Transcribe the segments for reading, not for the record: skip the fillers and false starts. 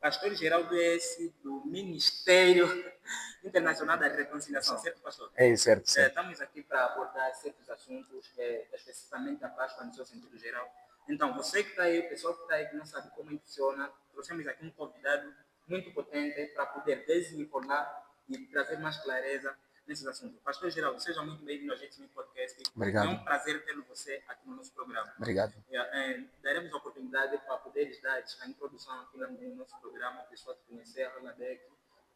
Pastor Geraldo é esse do Ministério Internacional da Reconciliação, certo, pastor? É, certo, certo. Estamos aqui para abordar certos assuntos, especificamente da Páscoa no seu sentido geral. Então, você que está aí, o pessoal que está aí que não sabe como funciona, trouxemos aqui um convidado muito potente para poder desenrolar e trazer mais clareza nesses assuntos. Pastor Geraldo, seja muito bem-vindo ao Gente Smith Podcast. Obrigado. É um prazer ter você aqui no nosso programa. Obrigado. Daremos a oportunidade para poderes dar a introdução aqui no nosso programa, a pessoa te conhecer, a Renadec,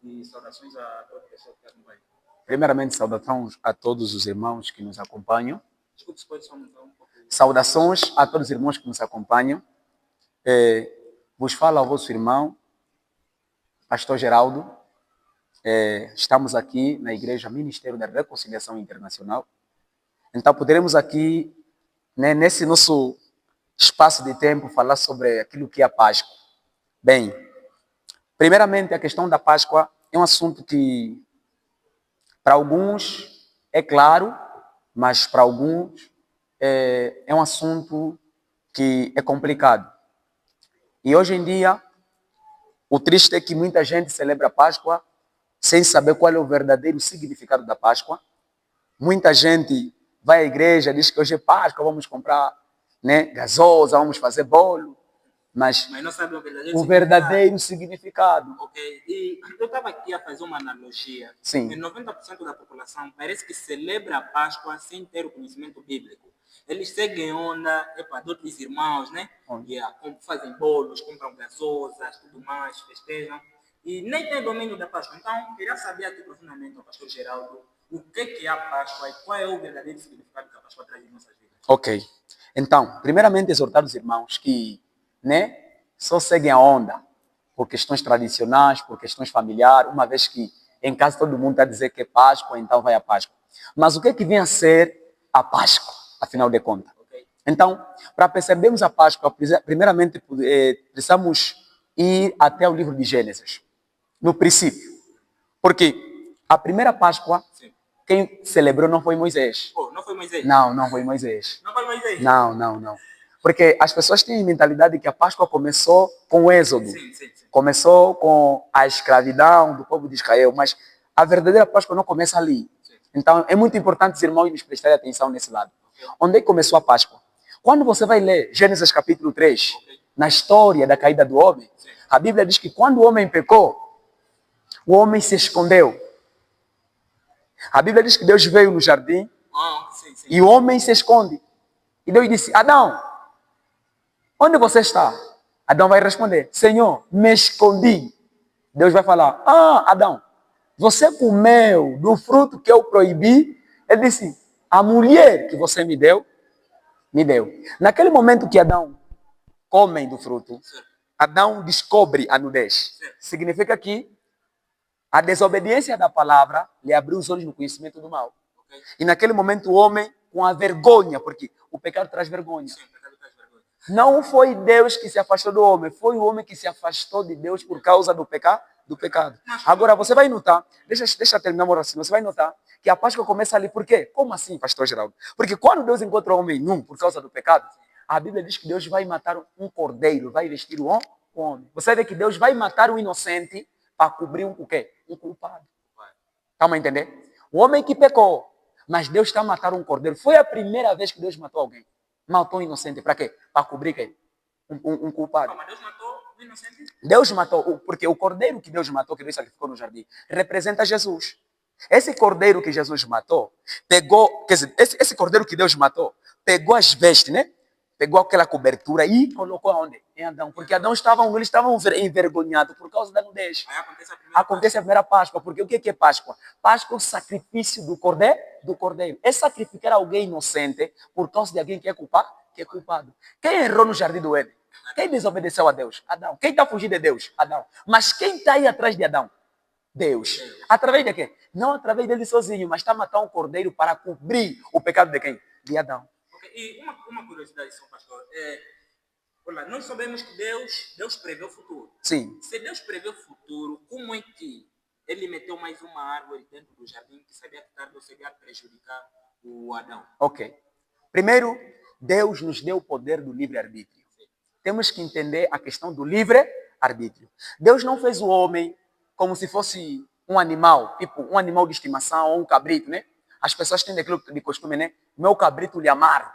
e saudações a toda pessoa que acompanha. Primeiramente, saudações a todos os irmãos que nos acompanham. Desculpe se pode só aumentar um pouco. Saudações a todos os irmãos que nos acompanham. Vos fala o vosso irmão, Pastor Geraldo. Estamos aqui na Igreja Ministério da Reconciliação Internacional. Então, poderemos aqui, né, nesse nosso espaço de tempo, falar sobre aquilo que é a Páscoa. Bem, primeiramente, a questão da Páscoa é um assunto que, para alguns, é claro, mas para alguns é um assunto que é complicado. E hoje em dia, o triste é que muita gente celebra a Páscoa sem saber qual é o verdadeiro significado da Páscoa. Muita gente vai à igreja, diz que hoje é Páscoa, vamos comprar, né, gasosa, vamos fazer bolo, mas não sabe o verdadeiro significado. Ok, e eu estava aqui a fazer uma analogia. Sim. 90% da população parece que celebra a Páscoa sem ter o conhecimento bíblico. Eles seguem onda, de outros irmãos, né? Fazem bolos, compram gasosas, tudo mais, festejam. E nem tem domínio da Páscoa. Então, queria saber aqui profundamente, o pastor Geraldo, o que é a Páscoa e qual é o verdadeiro significado que a Páscoa traz em nossas vidas. Ok. Então, primeiramente, exortar os irmãos que, né, só seguem a onda por questões tradicionais, por questões familiares, uma vez que em casa todo mundo está a dizer que é Páscoa, então vai a Páscoa. Mas o que é que vem a ser a Páscoa, afinal de contas? Okay. Então, para percebermos a Páscoa, primeiramente precisamos ir até o livro de Gênesis, no princípio. Porque a primeira Páscoa, sim, quem celebrou não foi Moisés. Não foi Moisés? Não foi Moisés. Não foi Moisés? Não. Porque as pessoas têm a mentalidade que a Páscoa começou com o Êxodo. Sim. Começou com a escravidão do povo de Israel, mas a verdadeira Páscoa não começa ali. Sim. Então, é muito importante os irmãos nos prestarem atenção nesse lado. Okay. Onde é que começou a Páscoa? Quando você vai ler Gênesis capítulo 3, okay, na história da caída do homem, sim, a Bíblia diz que quando o homem pecou, o homem se escondeu. A Bíblia diz que Deus veio no jardim sim. E o homem se esconde. E Deus disse: Adão, onde você está? Adão vai responder: Senhor, me escondi. Deus vai falar: Adão, você comeu do fruto que eu proibi? Ele disse: a mulher que você me deu. Naquele momento que Adão come do fruto, Adão descobre a nudez. Significa que a desobediência da palavra lhe abriu os olhos no conhecimento do mal. Okay. E naquele momento o homem, com a vergonha, porque o pecado traz vergonha. Sim, o pecado traz vergonha. Não foi Deus que se afastou do homem, foi o homem que se afastou de Deus por causa do pecado. Agora você vai notar, deixa eu terminar o raciocínio, você vai notar que a Páscoa começa ali. Por quê? Como assim, pastor Geraldo? Porque quando Deus encontra o homem nu por causa do pecado, a Bíblia diz que Deus vai matar um cordeiro, vai vestir o homem. Você vê que Deus vai matar um inocente para cobrir o quê? Um culpado. Calma a entender? O homem que pecou, mas Deus está a matar um cordeiro. Foi a primeira vez que Deus matou alguém. Matou um inocente. Para quê? Para cobrir quem? Um culpado. Mas Deus matou o inocente? Deus matou, porque o cordeiro que Deus matou, que Deus sacrificou no jardim, representa Jesus. Esse cordeiro que Jesus matou, esse cordeiro que Deus matou, pegou as vestes, né? Pegou aquela cobertura e colocou aonde? Em Adão. Porque eles estavam envergonhados por causa da nudez. Aí acontece a primeira Páscoa. Porque o que é Páscoa? Páscoa é o sacrifício do cordeiro. É sacrificar alguém inocente por causa de alguém que é culpado. Quem errou no jardim do Éden? Quem desobedeceu a Deus? Adão. Quem está fugindo de Deus? Adão. Mas quem está aí atrás de Adão? Deus. Através de quê? Não através dele sozinho, mas está a matar um cordeiro para cobrir o pecado de quem? De Adão. E uma curiosidade, São Pastor, olha, nós sabemos que Deus prevê o futuro. Sim. Se Deus prevê o futuro, como é que ele meteu mais uma árvore dentro do jardim que sabia que tarde ou cedo ia prejudicar o Adão? Ok. Primeiro, Deus nos deu o poder do livre-arbítrio. Temos que entender a questão do livre-arbítrio. arbítrio. Deus não fez o homem como se fosse um animal, tipo um animal de estimação ou um cabrito, né? As pessoas têm aquilo de costume, né? Meu cabrito lhe amarro,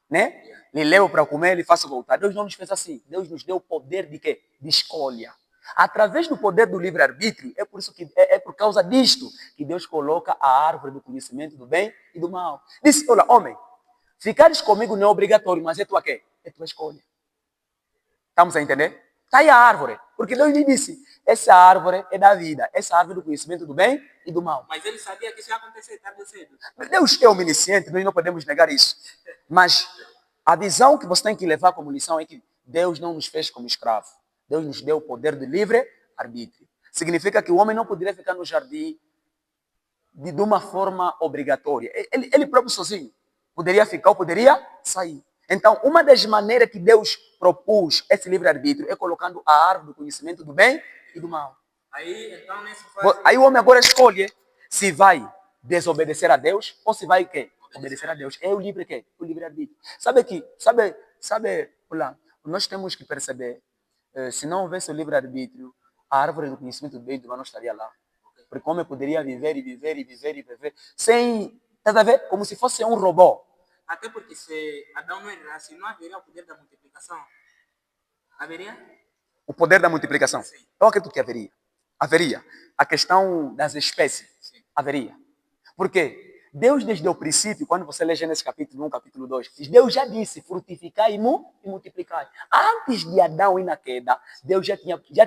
né? Lhe levo para comer, lhe faço voltar. Deus não nos fez assim. Deus nos deu o poder de quê? De escolha. Através do poder do livre-arbítrio, é por isso que é por causa disto que Deus coloca a árvore do conhecimento do bem e do mal. Disse, olha, homem, ficares comigo não é obrigatório, mas é tua quê? É tua escolha. Estamos a entender? Está aí a árvore. Porque Deus lhe disse, essa árvore é da vida, essa árvore do conhecimento do bem e do mal. Mas ele sabia que isso ia acontecer tarde ou cedo. Deus é omnisciente, nós não podemos negar isso. Mas a visão que você tem que levar como lição é que Deus não nos fez como escravo. Deus nos deu o poder de livre arbítrio. Significa que o homem não poderia ficar no jardim de uma forma obrigatória. Ele próprio sozinho poderia ficar ou poderia sair. Então, uma das maneiras que Deus propôs esse livre-arbítrio é colocando a árvore do conhecimento do bem e do mal. Aí, então, nesse caso... Aí o homem agora escolhe se vai desobedecer a Deus ou se vai quê? Obedecer a Deus. É o livre quê? O livre-arbítrio. Olha, nós temos que perceber, se não houvesse o livre-arbítrio, a árvore do conhecimento do bem e do mal não estaria lá. Porque o homem poderia viver e viver e viver e viver sem, tá a ver? Como se fosse um robô. Até porque se Adão não errasse, não haveria o poder da multiplicação. Haveria? O poder da multiplicação. Sim. Eu acredito que haveria. Haveria. A questão das espécies. Sim. Haveria. Por quê? Deus, desde o princípio, quando você lê Gênesis capítulo 1, capítulo 2, Deus já disse, frutificai e multiplicai. Antes de Adão ir na queda, Deus já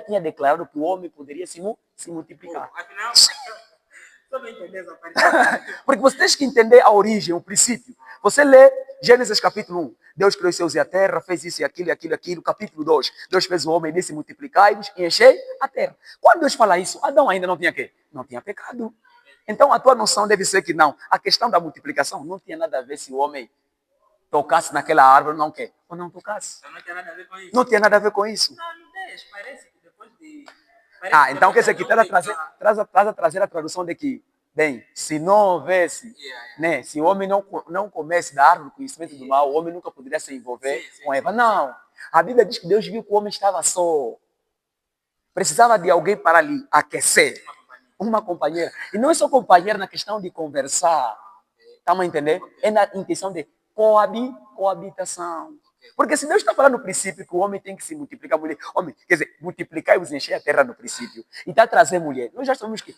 tinha declarado que o homem poderia se multiplicar. Afinal, só para entender essa parte. Porque você tem que entender a origem, o princípio. Você lê Gênesis capítulo 1, Deus criou os céus e a terra, fez isso e aquilo, aquilo, aquilo. Capítulo 2, Deus fez o homem e disse, multiplicai-vos e enchei a terra. Quando Deus fala isso, Adão ainda não tinha quê? Não tinha pecado. Então a tua noção deve ser que não. A questão da multiplicação não tinha nada a ver se o homem tocasse naquela árvore ou não quer. Ou não tocasse. Então não tinha nada a ver com isso. Não tinha nada a ver com isso. Não deixa. Parece que depois de... Então quer dizer que traz a trazer a tradução de que, bem, se não houvesse, né, se o homem não comesse da árvore do conhecimento do mal, o homem nunca poderia se envolver com Eva. Não. A Bíblia diz que Deus viu que o homem estava só. Precisava de alguém para lhe aquecer. Uma companheira. E não é só companheira na questão de conversar. Estamos a entender? É na intenção de coabitação. Porque se Deus está falando no princípio que o homem tem que se multiplicar, mulher, homem, quer dizer, multiplicar e vos encher a terra no princípio. E está a trazer mulher. Nós já sabemos que,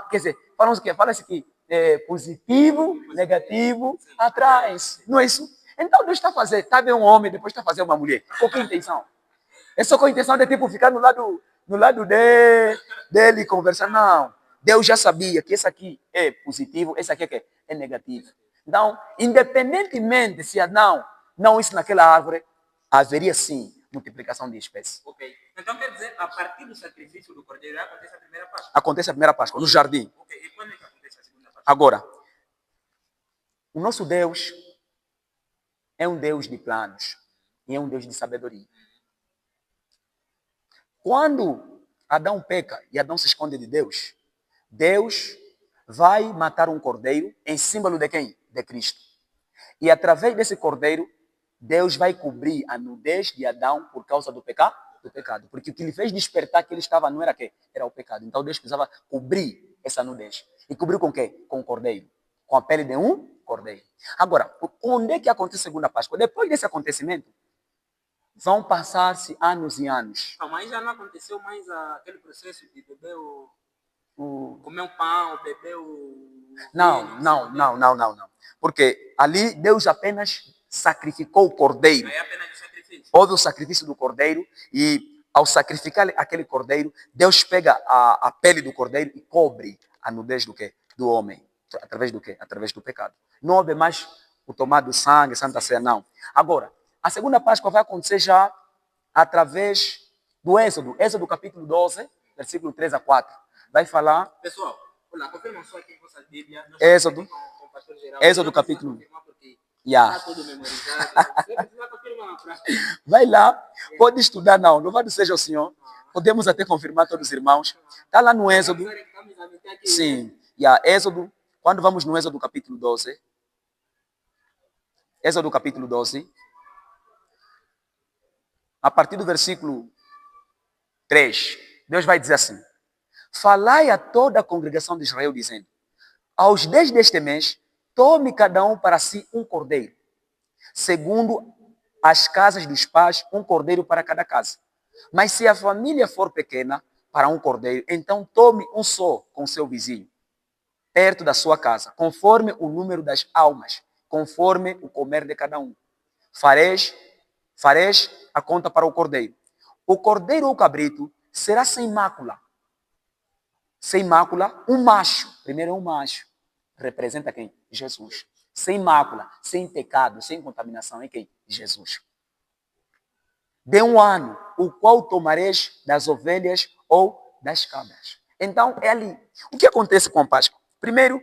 quer dizer, falamos o quê? Fala-se que positivo, negativo, atrás. Não é isso? Então Deus está a fazer, está bem um homem, depois está a fazer uma mulher. Qual que é a intenção? É só com a intenção de tipo ficar no lado dele e conversar. Não. Deus já sabia que esse aqui é positivo, esse aqui é negativo. Então, independentemente se Adão não isso naquela árvore, haveria sim multiplicação de espécies. Ok. Então quer dizer, a partir do sacrifício do cordeiro, acontece a primeira Páscoa? Acontece a primeira Páscoa, no jardim. Ok. E quando é que acontece a segunda Páscoa? Agora, o nosso Deus é um Deus de planos e é um Deus de sabedoria. Quando Adão peca e Adão se esconde de Deus, Deus vai matar um cordeiro em símbolo de quem? De Cristo. E através desse cordeiro, Deus vai cobrir a nudez de Adão por causa do pecado. Porque o que lhe fez despertar que ele estava não era quê? Era o pecado. Então Deus precisava cobrir essa nudez. E cobriu com quê? Com o cordeiro. Com a pele de um cordeiro. Agora, onde é que acontece a segunda Páscoa? Depois desse acontecimento, vão passar-se anos e anos. Mas já não aconteceu mais aquele processo de beber comer um pão, beber Não. Porque ali Deus apenas sacrificou o cordeiro. É apenas o sacrifício. Houve o sacrifício do cordeiro e ao sacrificar aquele cordeiro, Deus pega a pele do cordeiro e cobre a nudez do quê? Do homem. Através do quê? Através do pecado. Não houve mais o tomar do sangue, Santa Ceia, não. Agora, a segunda Páscoa vai acontecer já através do Êxodo. Êxodo capítulo 12, versículo 3 a 4. Vai falar... Pessoal, olha, confirmam só aqui em vossa Bíblia. Êxodo. Com o pastor Geraldo. Êxodo capítulo... Está tudo memorizado. Você precisa confirmar. Vai lá, pode estudar, não. Louvado seja o Senhor. Podemos até confirmar todos os irmãos. Está lá no Êxodo. Sim. Êxodo, quando vamos no Êxodo capítulo 12. Êxodo capítulo 12. A partir do versículo 3, Deus vai dizer assim: falai a toda a congregação de Israel, dizendo: aos 10 deste mês, tome cada um para si um cordeiro, segundo as casas dos pais, um cordeiro para cada casa. Mas se a família for pequena, para um cordeiro, então tome um só com seu vizinho, perto da sua casa, conforme o número das almas, conforme o comer de cada um. Fareis a conta para o cordeiro. O cordeiro ou cabrito será sem mácula. Sem mácula, um macho. Primeiro é um macho. Representa quem? Jesus. Sem mácula, sem pecado, sem contaminação. É quem? Jesus. De um ano, o qual tomareis das ovelhas ou das cabras. Então, é ali. O que acontece com a Páscoa? Primeiro,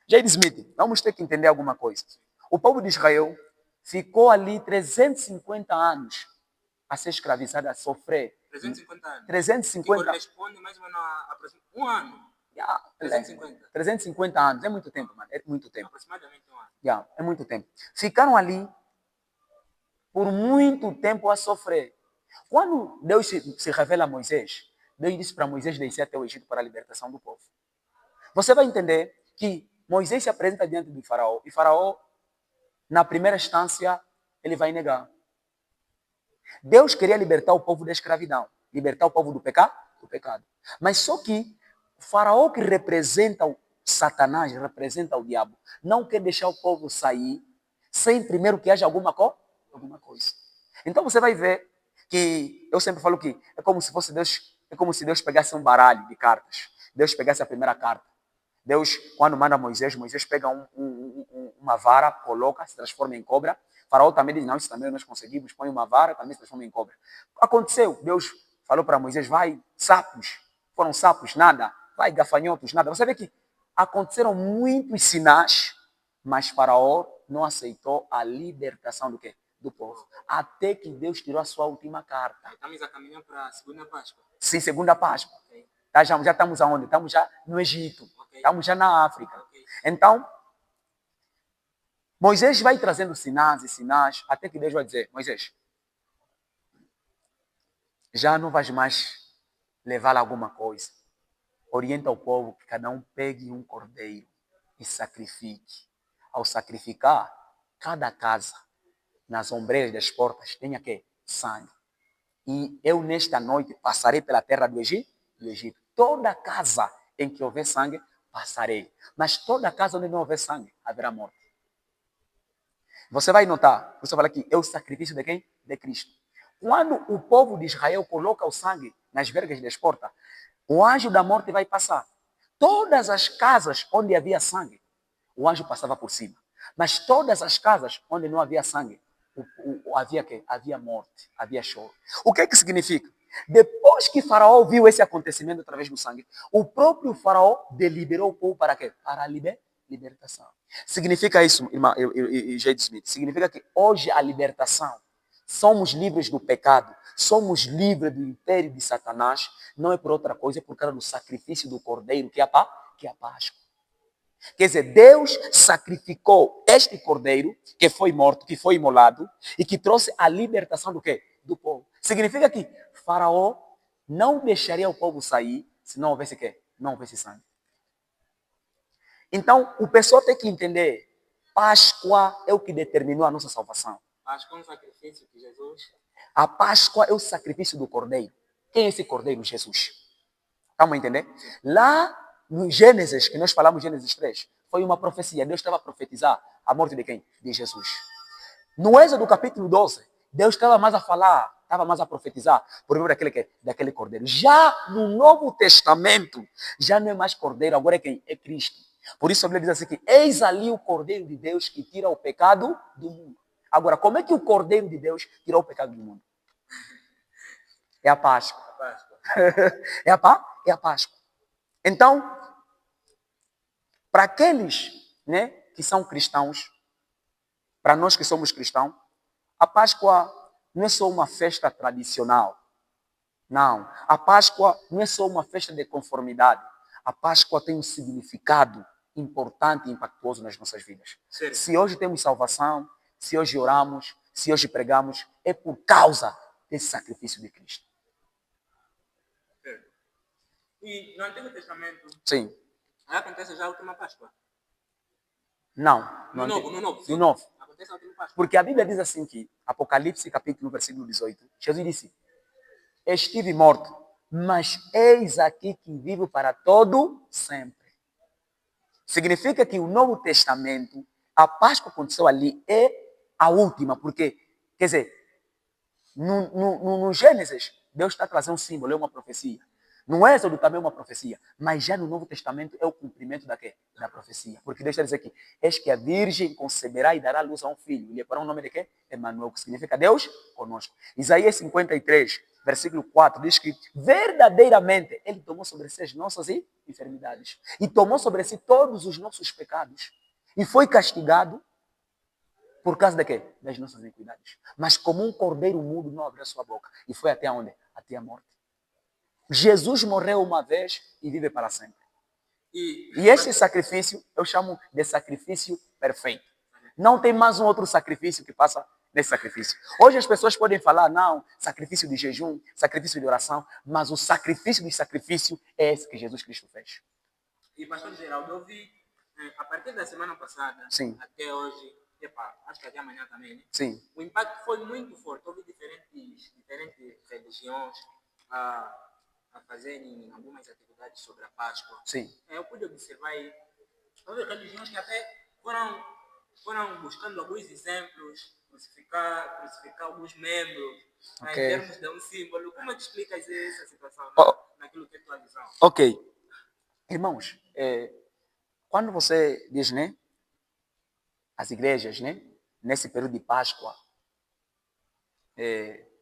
J.D. Smith, vamos ter que entender alguma coisa. O povo de Israel ficou ali 350 anos a ser escravizado, a sofrer. 350 anos. 350. Que corresponde mais ou menos a um ano. 350. 350 anos. É muito tempo, mano. É muito tempo. Aproximadamente um ano. É muito tempo. Ficaram ali por muito tempo a sofrer. Quando Deus se revela a Moisés, Deus disse para Moisés descer até o Egito para a libertação do povo. Você vai entender que Moisés se apresenta diante de Faraó e Faraó, na primeira instância, ele vai negar. Deus queria libertar o povo da escravidão, libertar o povo do pecado. Mas só que o Faraó, que representa o Satanás, representa o diabo, não quer deixar o povo sair sem primeiro que haja alguma coisa. Então você vai ver que eu sempre falo que é como se fosse Deus, é como se Deus pegasse um baralho de cartas. Deus pegasse a primeira carta. Deus, quando manda Moisés pega uma vara, coloca, se transforma em cobra. Faraó também diz: não, isso também nós conseguimos, põe uma vara, também se transforma em cobra. Aconteceu, Deus falou para Moisés: vai, sapos. Foram sapos, nada. Vai, gafanhotos, nada. Você vê que aconteceram muitos sinais, mas Faraó não aceitou a libertação do quê? Do povo. Até que Deus tirou a sua última carta. Estamos a caminhar para a segunda Páscoa. Sim, segunda Páscoa. Okay. Já estamos aonde? Estamos já no Egito. Okay. Estamos já na África. Okay. Então, Moisés vai trazendo sinais e sinais, até que Deus vai dizer: Moisés, já não vais mais levar alguma coisa. Orienta o povo que cada um pegue um cordeiro e sacrifique. Ao sacrificar, cada casa, nas ombreiras das portas, tenha que sangue. E eu, nesta noite, passarei pela terra do Egito. Toda casa em que houver sangue, passarei. Mas toda casa onde não houver sangue, haverá morte. Você vai notar, você fala que é o sacrifício de quem? De Cristo. Quando o povo de Israel coloca o sangue nas vergas das portas, o anjo da morte vai passar. Todas as casas onde havia sangue, o anjo passava por cima. Mas todas as casas onde não havia sangue, havia morte, havia choro. O que é que significa? Depois que Faraó viu esse acontecimento através do sangue, o próprio Faraó deliberou o povo para quê? Para a libertação. Significa isso, irmã J.D. Smith? Significa que hoje a libertação, somos livres do pecado, somos livres do império de Satanás, não é por outra coisa, é por causa do sacrifício do cordeiro, que é a Páscoa. Quer dizer, Deus sacrificou este cordeiro que foi morto, que foi imolado e que trouxe a libertação do quê? Do povo. Significa que Faraó não deixaria o povo sair se não houvesse quê? Não houvesse sangue. Então, o pessoal tem que entender, Páscoa é o que determinou a nossa salvação. Páscoa é um sacrifício de Jesus. A Páscoa é o sacrifício do cordeiro. Quem é esse cordeiro? Jesus. Estamos a entender? Lá no Gênesis, que nós falamos Gênesis 3, foi uma profecia. Deus estava a profetizar a morte de quem? De Jesus. No Êxodo capítulo 12, Deus estava mais a falar, estava mais a profetizar por meio daquele cordeiro. Já no Novo Testamento, já não é mais cordeiro, agora é quem? É Cristo. Por isso a Bíblia diz assim que eis ali o cordeiro de Deus que tira o pecado do mundo. Agora, como é que o cordeiro de Deus tirou o pecado do mundo? É a Páscoa. É a Páscoa. Então, para aqueles, né, que são cristãos, para nós que somos cristãos, a Páscoa não é só uma festa tradicional. Não. A Páscoa não é só uma festa de conformidade. A Páscoa tem um significado importante e impactuoso nas nossas vidas. Sério? Se hoje temos salvação, se hoje oramos, se hoje pregamos, é por causa desse sacrifício de Cristo. E no Antigo Testamento, Sim. aí acontece já a última Páscoa. Não. No Novo, No sim. Novo. Acontece a última Páscoa. Porque a Bíblia diz assim que, Apocalipse capítulo 1, versículo 18, Jesus disse, estive morto, mas eis aqui que vivo para todo sempre. Significa que o Novo Testamento, a Páscoa aconteceu ali, é a última, porque, quer dizer, no Gênesis, Deus está trazendo um símbolo, é uma profecia. No Êxodo também é uma profecia, mas já no Novo Testamento é o cumprimento da quê? Da profecia. Porque Deus está dizendo aqui, eis que a virgem conceberá e dará luz a um filho. E lhe porá o nome de quê? Emanuel, que significa Deus conosco. Isaías 53, versículo 4, diz que verdadeiramente Ele tomou sobre si as nossas enfermidades. E tomou sobre si todos os nossos pecados. E foi castigado por causa de quê? Das nossas iniquidades. Mas como um cordeiro mudo não abriu a sua boca. E foi até onde? Até a morte. Jesus morreu uma vez e vive para sempre. E este sacrifício, eu chamo de sacrifício perfeito. Não tem mais um outro sacrifício que passa nesse sacrifício. Hoje as pessoas podem falar, não, sacrifício de jejum, sacrifício de oração, mas o sacrifício de sacrifício é esse que Jesus Cristo fez. E pastor Geraldo, eu vi, a partir da semana passada, Sim. até hoje, acho que até amanhã também, né? Sim. O impacto foi muito forte. Houve diferentes religiões a fazerem algumas atividades sobre a Páscoa. Sim. Eu pude observar aí, houve religiões que até foram buscando alguns exemplos, crucificar alguns membros, em termos de um símbolo. Como é que explicas essa situação naquilo que é tua visão? Ok. Irmãos, quando você diz, né, as igrejas, né, nesse período de Páscoa,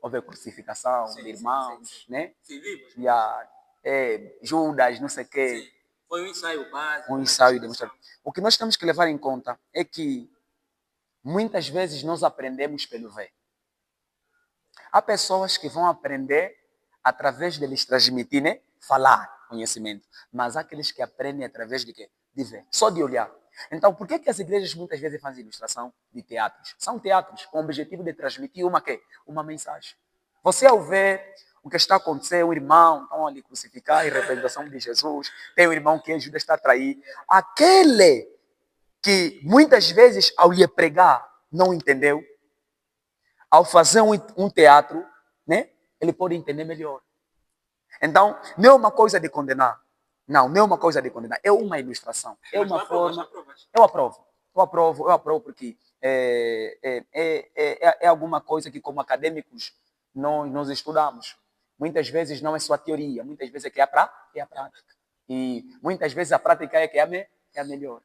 houve a crucificação de irmãos, né? Sim, vimos. E Judas, não sei o quê. Sim. Foi um ensaio básico. Um ensaio demonstrativo. O que nós temos que levar em conta é que muitas vezes nós aprendemos pelo ver. Há pessoas que vão aprender através de lhes transmitir, né? Falar conhecimento. Mas há aqueles que aprendem através de quê? De ver. Só de olhar. Então, por que as igrejas muitas vezes fazem ilustração de teatros? São teatros com o objetivo de transmitir uma mensagem. Você, ao ver o que está acontecendo, o irmão estão ali crucificar em representação de Jesus, tem o irmão que Judas está a trair. Aquele que muitas vezes, ao lhe pregar, não entendeu, ao fazer um teatro, né, ele pode entender melhor. Então, não é uma coisa de condenar. Não é uma coisa de condenar. É uma ilustração. É uma forma. Eu aprovo porque é alguma coisa que, como acadêmicos, nós estudamos. Muitas vezes não é só a teoria, muitas vezes é a prática. E muitas vezes a prática é a melhor.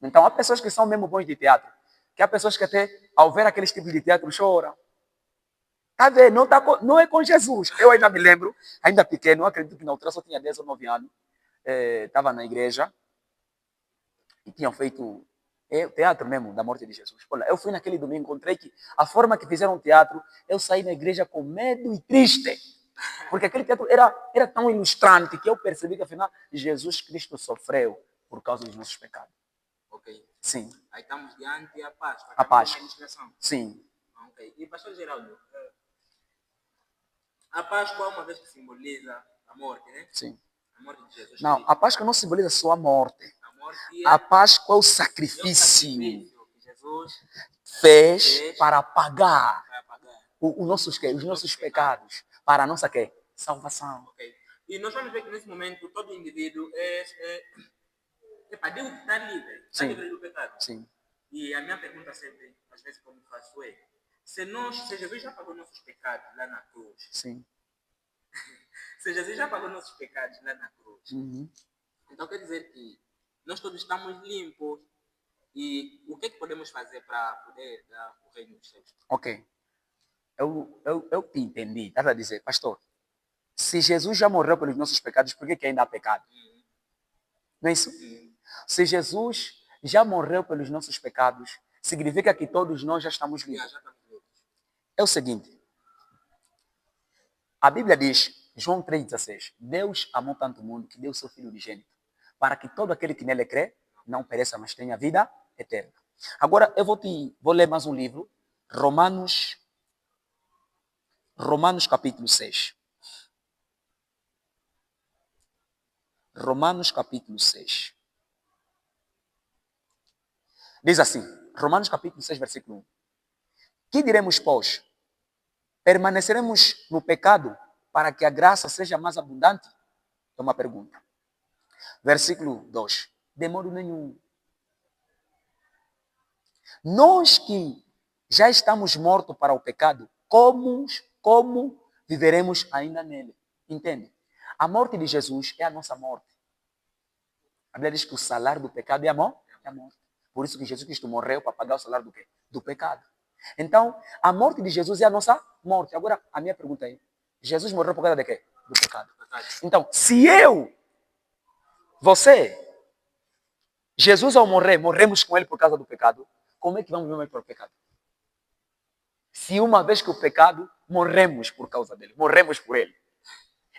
Então, há pessoas que são mesmo bons de teatro, que há pessoas que até, ao ver aqueles tipos de teatro, choram. Tá vendo? Não é com Jesus. Eu ainda me lembro, ainda pequeno, acredito que na altura só tinha 10 ou 9 anos, estava na igreja e tinham feito teatro mesmo da morte de Jesus. Olha, eu fui naquele domingo, encontrei que a forma que fizeram o teatro, eu saí da igreja com medo e triste. Porque aquele teatro era tão ilustrante que eu percebi que, afinal, Jesus Cristo sofreu por causa dos nossos pecados. Ok. Sim. Aí estamos diante da Páscoa. A Páscoa. Uma ilustração. Sim. Ok. E, pastor Geraldo, a Páscoa é uma vez que simboliza a morte, né? Sim. A morte de Jesus. Não, a Páscoa não simboliza só a morte. A A Páscoa é o sacrifício que Jesus fez para pagar os nossos pecados, para a nossa salvação. Okay. E nós vamos ver que nesse momento todo indivíduo Deus está livre. Está livre do pecado. Sim. E a minha pergunta sempre, às vezes, como faço é: se Jesus já pagou nossos pecados lá na cruz, sim. se Jesus já pagou nossos pecados lá na cruz, Uhum. então quer dizer que nós todos estamos limpos. E o que podemos fazer para poder dar o reino dos céus? Ok. Eu te entendi. Estás a dizer, pastor, se Jesus já morreu pelos nossos pecados, por que ainda há pecado? Não é isso? Se Jesus já morreu pelos nossos pecados, significa que todos nós já estamos livres. É o seguinte. A Bíblia diz, João 3,16, Deus amou tanto o mundo que deu seu Filho unigênito, para que todo aquele que nele crê não pereça, mas tenha vida eterna. Agora, eu vou ler mais um livro, Romanos capítulo 6. Romanos capítulo 6. Diz assim, Romanos capítulo 6, versículo 1. Que diremos, pois? Permaneceremos no pecado para que a graça seja mais abundante? É uma pergunta. Versículo 2. De modo nenhum. Nós que já estamos mortos para o pecado, como viveremos ainda nele? Entende? A morte de Jesus é a nossa morte. A Bíblia diz que o salário do pecado é a morte. Por isso que Jesus Cristo morreu para pagar o salário do quê? Do pecado. Então, a morte de Jesus é a nossa morte. Agora, a minha pergunta é, Jesus morreu por causa de quê? Do pecado. Então, se você, Jesus ao morrer, morremos com ele por causa do pecado, como é que vamos viver para o pecado? Se uma vez que o pecado, morremos por causa dele, morremos por ele.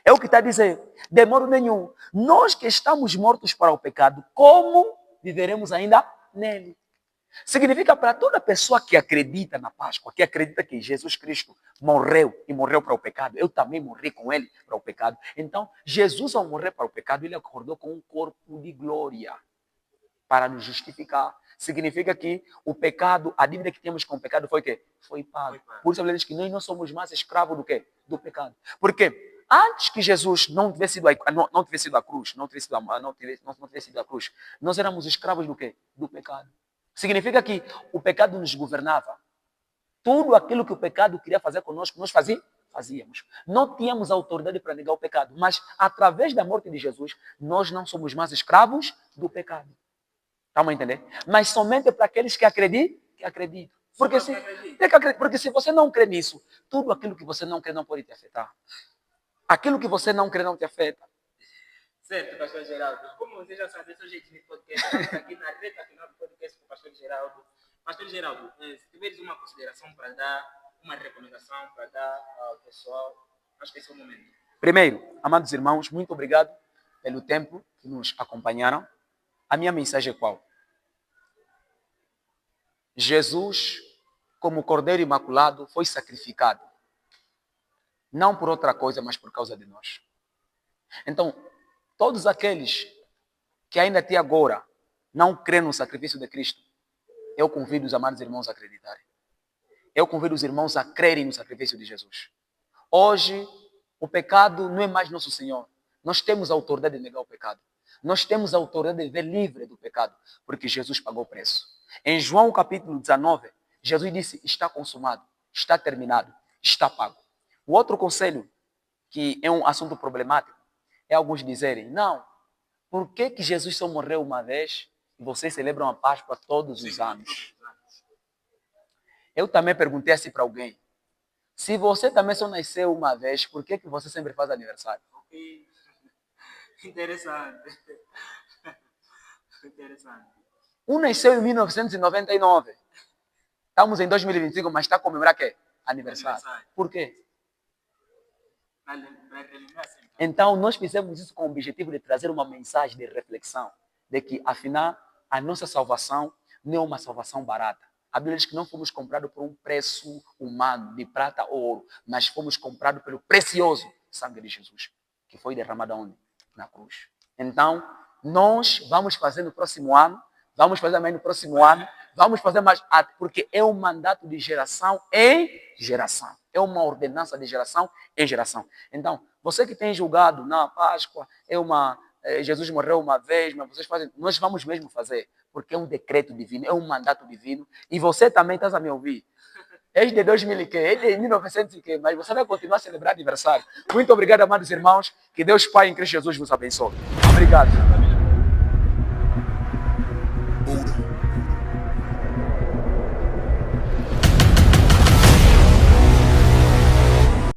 É o que está a dizer, de modo nenhum. Nós que estamos mortos para o pecado, como viveremos ainda nele? Significa para toda pessoa que acredita na Páscoa, que acredita que Jesus Cristo morreu e morreu para o pecado, eu também morri com ele para o pecado. Então, Jesus ao morrer para o pecado, ele acordou com um corpo de glória para nos justificar. Significa que o pecado, a dívida que tínhamos com o pecado foi o quê? Foi pago. Por isso a Bíblia diz que nós não somos mais escravos do quê? Do pecado. Por quê? Antes que Jesus não tivesse sido a cruz, nós éramos escravos do quê? Do pecado. Significa que o pecado nos governava. Tudo aquilo que o pecado queria fazer conosco, nós fazíamos. Não tínhamos autoridade para negar o pecado, mas através da morte de Jesus, nós não somos mais escravos do pecado. Estamos a entender? Mas somente para aqueles que acreditam. Porque se você não crê nisso, tudo aquilo que você não crê não pode te afetar. Aquilo que você não crê não te afeta. Certo, pastor Geraldo. Como você já sabe, eu sou gente de podcast. Estamos aqui na reta final do podcast com o pastor Geraldo. Pastor Geraldo, se tiveres uma consideração para dar, uma recomendação para dar ao pessoal, acho que esse é o momento. Primeiro, amados irmãos, muito obrigado pelo tempo que nos acompanharam. A minha mensagem é qual? Jesus, como Cordeiro Imaculado, foi sacrificado. Não por outra coisa, mas por causa de nós. Então, todos aqueles que ainda até agora não creem no sacrifício de Cristo, eu convido os amados irmãos a acreditarem. Eu convido os irmãos a crerem no sacrifício de Jesus. Hoje, o pecado não é mais nosso Senhor. Nós temos a autoridade de negar o pecado. Nós temos a autoridade de viver livre do pecado, porque Jesus pagou o preço. Em João capítulo 19, Jesus disse, está consumado, está terminado, está pago. O outro conselho, que é um assunto problemático, é alguns dizerem, não, por que Jesus só morreu uma vez e vocês celebram a Páscoa todos os anos? Eu também perguntei assim para alguém, se você também só nasceu uma vez, por que você sempre faz aniversário? Interessante. Interessante. Um nasceu em 1999. Estamos em 2025, mas está a comemorar o quê? Aniversário. Por quê? Então, nós fizemos isso com o objetivo de trazer uma mensagem de reflexão, de que, afinal, a nossa salvação não é uma salvação barata. A Bíblia diz que não fomos comprados por um preço humano, de prata ou ouro, mas fomos comprados pelo precioso sangue de Jesus, que foi derramado onde? Na cruz. Então, nós vamos fazer no próximo ano, vamos fazer mais no próximo ano, vamos fazer mais, porque é um mandato de geração em geração. É uma ordenança de geração em geração. Então, você que tem julgado na Páscoa, Jesus morreu uma vez, mas vocês fazem, nós vamos mesmo fazer, porque é um decreto divino, é um mandato divino, e você também está a me ouvir. É de 2000 e quê? É de 1900 e quê? Mas você vai continuar a celebrar aniversário. Muito obrigado, amados irmãos. Que Deus Pai em Cristo Jesus vos abençoe. Obrigado.